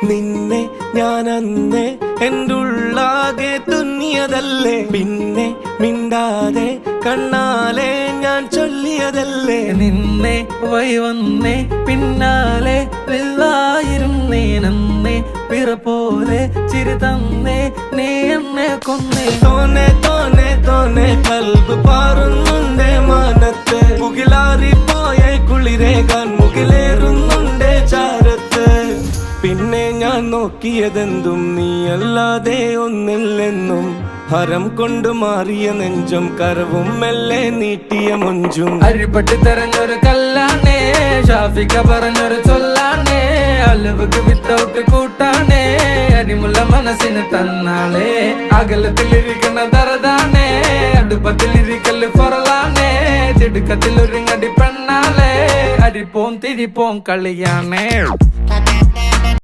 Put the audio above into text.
നിന്നെ ഞാൻ അന്നേ എൻ്റെ ഉള്ളാകെ തുന്നിയതല്ലേ, പിന്നെ മിണ്ടാതെ കണ്ണാലെ ഞാൻ ചൊല്ലിയതല്ലേ. നിന്നെ വന്നേ പിന്നാലെ വെള്ളായിരുന്നേ നന്നേ പിറ പോലെ ചിരി തന്നേ നീ എന്നെ കൊന്നേ. തോനെ തോനെ തോനെ കൽബ് പാറുന്നുണ്ടേ മാനത്ത്, മുകിലാറിപ്പോയ കുളിരേകാൻ മുകിലേറുന്നുണ്ടേ ചാരത്ത്. പിന്നെ ഞാൻ നോക്കിയതെന്തും നീയല്ലാതെ ഒന്നില്ലെന്നും, ഹരം കൊണ്ട് മാറിയ നെഞ്ചും കരവും മെല്ലെ നീട്ടിയ മൊഞ്ചും. അരിപ്പട്ടി തെരഞ്ഞൊരു കല്ലാണേ, ഷാഫിക്ക പറഞ്ഞൊരു ചൊല്ലാണേ, അലവുക്ക് വിത്തൗട്ട് കൂട്ടാണേ, അരിമുള്ള മനസ്സിന് തന്നാളേ. അകലത്തിലിരിക്കുന്ന ദറതാണേ, അടുപ്പത്തിലിരിക്കല് ഫൊറലാണേ, തിടുക്കത്തിൽ ഒരുങ്ങടി പെണ്ണാളേ, അരിപ്പോം തിരിപ്പോം കളിയാണേ.